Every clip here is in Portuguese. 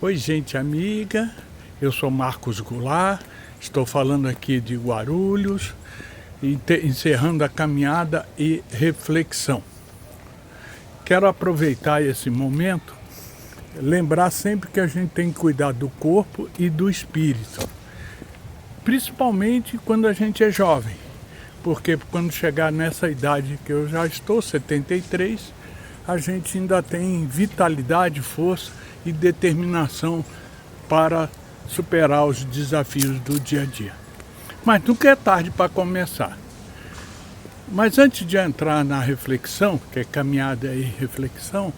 Oi, gente amiga, eu sou Marcos Goulart, estou falando aqui de Guarulhos, encerrando a caminhada e reflexão. Quero aproveitar esse momento, lembrar sempre que a gente tem que cuidar do corpo e do espírito, principalmente quando a gente é jovem, porque quando chegar nessa idade que eu já estou, 73, a gente ainda tem vitalidade, força e determinação para superar os desafios do dia a dia. Mas nunca é tarde para começar. Mas antes de entrar na reflexão, que é caminhada e reflexão,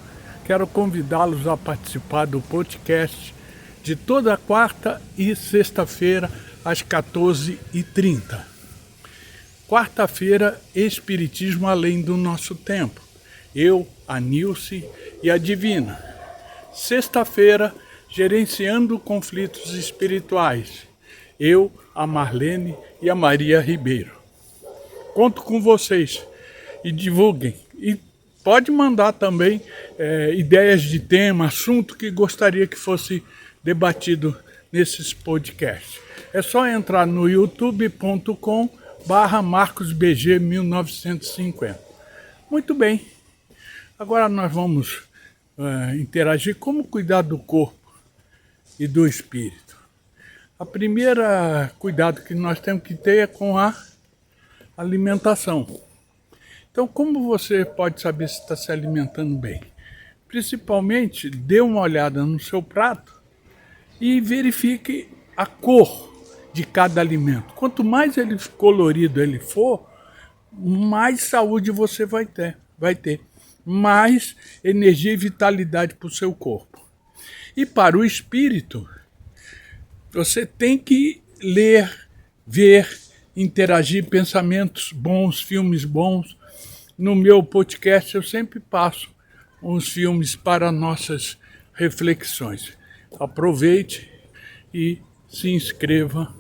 quero convidá-los a participar do podcast de toda quarta e sexta-feira às 14h30. Quarta-feira, Espiritismo Além do Nosso Tempo. Eu, a Nilce e a Divina. Sexta-feira, Gerenciando Conflitos Espirituais. Eu, a Marlene e a Maria Ribeiro. Conto com vocês e divulguem. E pode mandar também ideias de tema, assunto que gostaria que fosse debatido nesses podcasts. É só entrar no youtube.com/marcosbg1950. Muito bem. Agora nós vamos interagir como cuidar do corpo e do espírito. A primeira cuidado que nós temos que ter é com a alimentação. Então, como você pode saber se está se alimentando bem? Principalmente, dê uma olhada no seu prato e verifique a cor de cada alimento. Quanto mais colorido ele for, mais saúde você vai ter. Mais energia e vitalidade para o seu corpo. E para o espírito, você tem que ler, ver, interagir, pensamentos bons, filmes bons. No meu podcast eu sempre passo uns filmes para nossas reflexões. Aproveite e se inscreva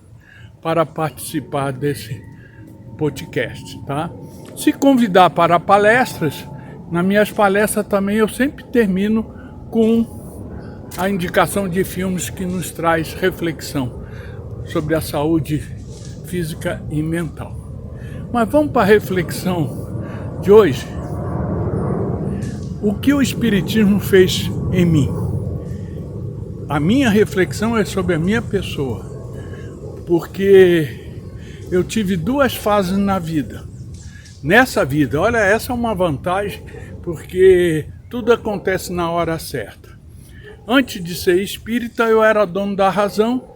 para participar desse podcast, tá? Se convidar para palestras, nas minhas palestras também eu sempre termino com a indicação de filmes que nos traz reflexão sobre a saúde física e mental. Mas vamos para a reflexão de hoje. O que o Espiritismo fez em mim? A minha reflexão é sobre a minha pessoa, porque eu tive duas fases na vida. Nessa vida, olha, essa é uma vantagem, porque tudo acontece na hora certa. Antes de ser espírita, eu era dono da razão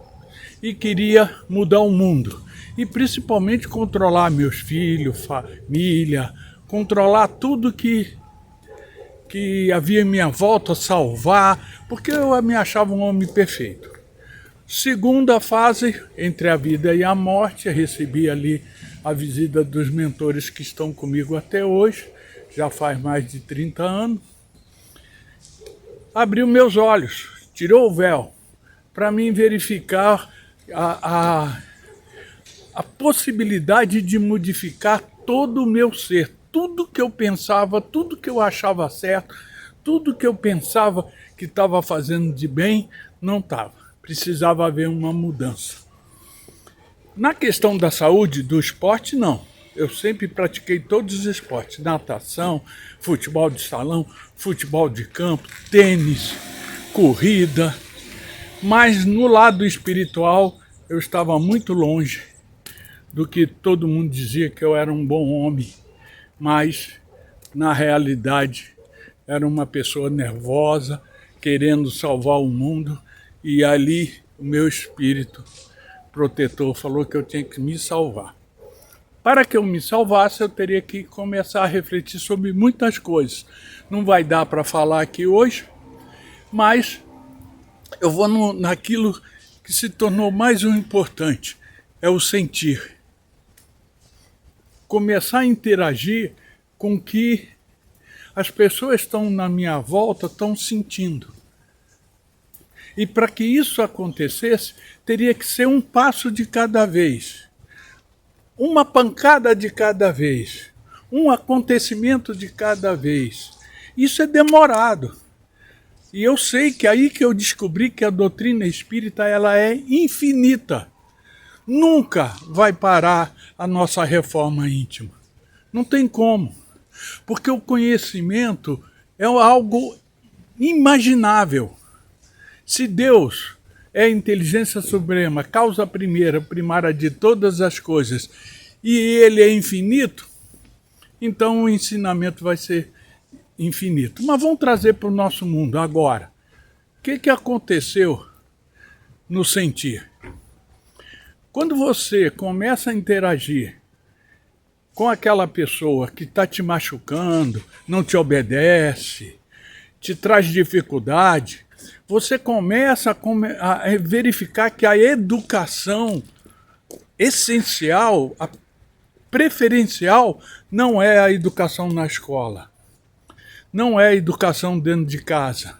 e queria mudar o mundo. E principalmente controlar meus filhos, família, controlar tudo que havia em minha volta, salvar, porque eu me achava um homem perfeito. Segunda fase, entre a vida e a morte, eu recebi ali a visita dos mentores que estão comigo até hoje, já faz mais de 30 anos. Abriu meus olhos, tirou o véu, para mim verificar a possibilidade de modificar todo o meu ser. Tudo que eu pensava, tudo que eu achava certo, tudo que eu pensava que estava fazendo de bem, não estava. Precisava haver uma mudança. Na questão da saúde, do esporte, não. Eu sempre pratiquei todos os esportes. Natação, futebol de salão, futebol de campo, tênis, corrida. Mas no lado espiritual, eu estava muito longe do que todo mundo dizia que eu era um bom homem. Mas, na realidade, era uma pessoa nervosa, querendo salvar o mundo. E ali, o meu espírito protetor falou que eu tinha que me salvar. Para que eu me salvasse, eu teria que começar a refletir sobre muitas coisas. Não vai dar para falar aqui hoje, mas eu vou naquilo que se tornou mais importante, é o sentir. Começar a interagir com o que as pessoas estão na minha volta estão sentindo. E para que isso acontecesse, teria que ser um passo de cada vez, uma pancada de cada vez, um acontecimento de cada vez. Isso é demorado. E eu sei que aí que eu descobri que a doutrina espírita ela é infinita. Nunca vai parar a nossa reforma íntima. Não tem como. Porque o conhecimento é algo inimaginável. Se Deus é a inteligência suprema, causa primeira, primária de todas as coisas, e Ele é infinito, então o ensinamento vai ser infinito. Mas vamos trazer para o nosso mundo agora. O que aconteceu no sentir? Quando você começa a interagir com aquela pessoa que está te machucando, não te obedece, te traz dificuldade, você começa a verificar que a educação essencial, a preferencial, não é a educação na escola, não é a educação dentro de casa,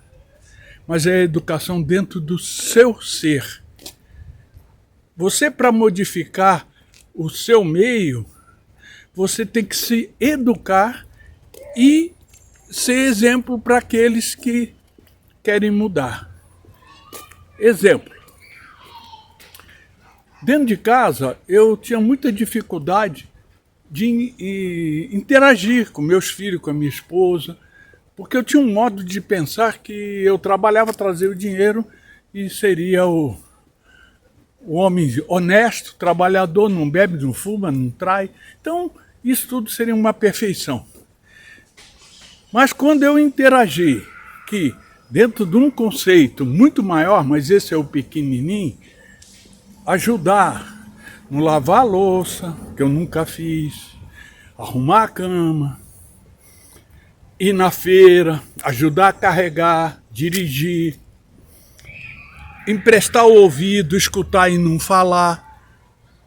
mas é a educação dentro do seu ser. Você, para modificar o seu meio, você tem que se educar e ser exemplo para aqueles que querem mudar. Exemplo. Dentro de casa, eu tinha muita dificuldade de interagir com meus filhos, com a minha esposa, porque eu tinha um modo de pensar que eu trabalhava, trazia o dinheiro e seria o homem honesto, trabalhador, não bebe, não fuma, não trai. Então, isso tudo seria uma perfeição. Mas quando eu interagi, que dentro de um conceito muito maior, mas esse é o pequenininho, ajudar no lavar a louça, que eu nunca fiz, arrumar a cama, ir na feira, ajudar a carregar, dirigir, emprestar o ouvido, escutar e não falar.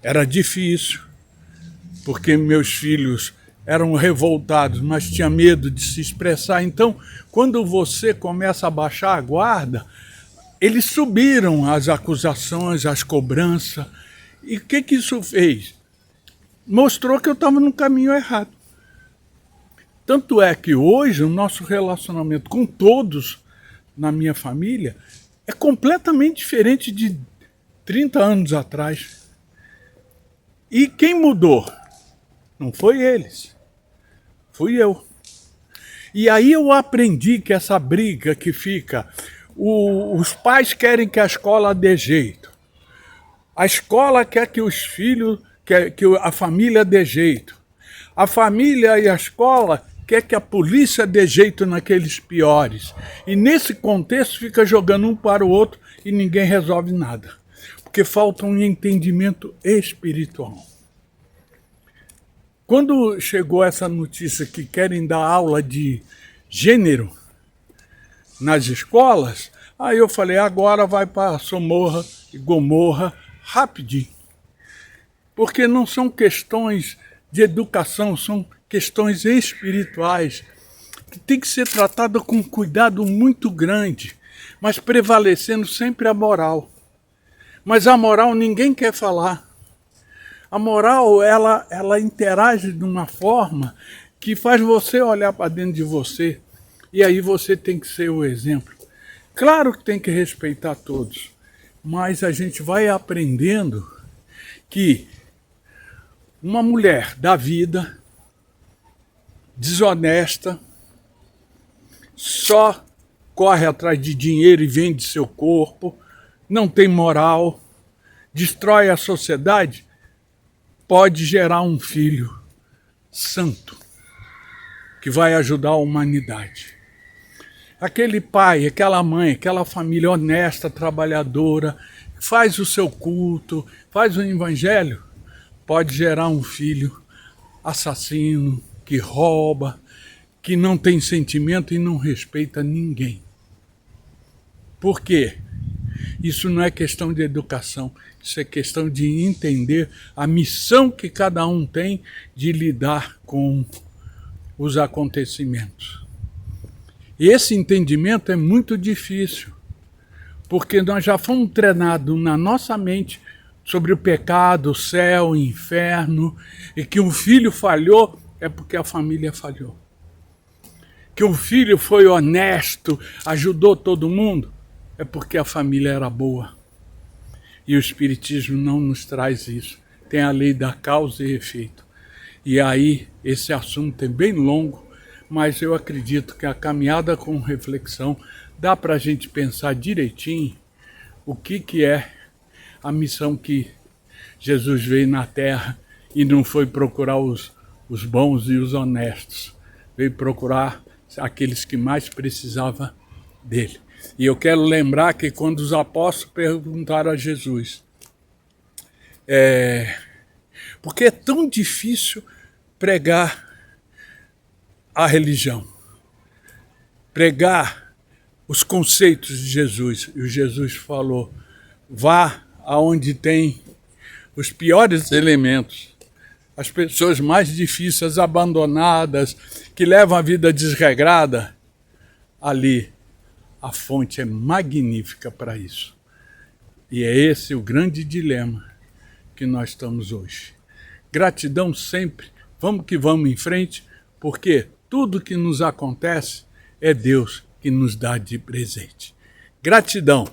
Era difícil, porque meus filhos eram revoltados, mas tinha medo de se expressar. Então, quando você começa a baixar a guarda, eles subiram as acusações, as cobranças. E o que isso fez? Mostrou que eu estava no caminho errado. Tanto é que hoje o nosso relacionamento com todos na minha família é completamente diferente de 30 anos atrás. E quem mudou? Não foi eles, fui eu. E aí eu aprendi que essa briga que fica, os pais querem que a escola dê jeito, a escola quer que os filhos, que a família dê jeito, a família e a escola quer que a polícia dê jeito naqueles piores. E nesse contexto fica jogando um para o outro e ninguém resolve nada, porque falta um entendimento espiritual. Quando chegou essa notícia que querem dar aula de gênero nas escolas, aí eu falei, agora vai para Sodoma e Gomorra rapidinho. Porque não são questões de educação, são questões espirituais, que tem que ser tratada com cuidado muito grande, mas prevalecendo sempre a moral. Mas a moral ninguém quer falar. A moral, ela interage de uma forma que faz você olhar para dentro de você. E aí você tem que ser o exemplo. Claro que tem que respeitar todos, mas a gente vai aprendendo que uma mulher da vida, desonesta, só corre atrás de dinheiro e vende seu corpo, não tem moral, destrói a sociedade, pode gerar um filho santo, que vai ajudar a humanidade. Aquele pai, aquela mãe, aquela família honesta, trabalhadora, faz o seu culto, faz o evangelho, pode gerar um filho assassino, que rouba, que não tem sentimento e não respeita ninguém. Por quê? Isso não é questão de educação, isso é questão de entender a missão que cada um tem de lidar com os acontecimentos. E esse entendimento é muito difícil, porque nós já fomos treinados na nossa mente sobre o pecado, o céu, o inferno, e que um filho falhou é porque a família falhou. que o filho foi honesto, ajudou todo mundo, é porque a família era boa. E o Espiritismo não nos traz isso. Tem a lei da causa e efeito. E aí, esse assunto é bem longo, mas eu acredito que a caminhada com reflexão dá para a gente pensar direitinho o que é a missão que Jesus veio na Terra e não foi procurar os bons e os honestos. Veio procurar aqueles que mais precisavam dele. E eu quero lembrar que quando os apóstolos perguntaram a Jesus, por que é tão difícil pregar a religião, pregar os conceitos de Jesus? E o Jesus falou, vá aonde tem os piores elementos, as pessoas mais difíceis, abandonadas, que levam a vida desregrada, ali a fonte é magnífica para isso. E é esse o grande dilema que nós estamos hoje. Gratidão sempre, vamos que vamos em frente, porque tudo que nos acontece é Deus que nos dá de presente. Gratidão.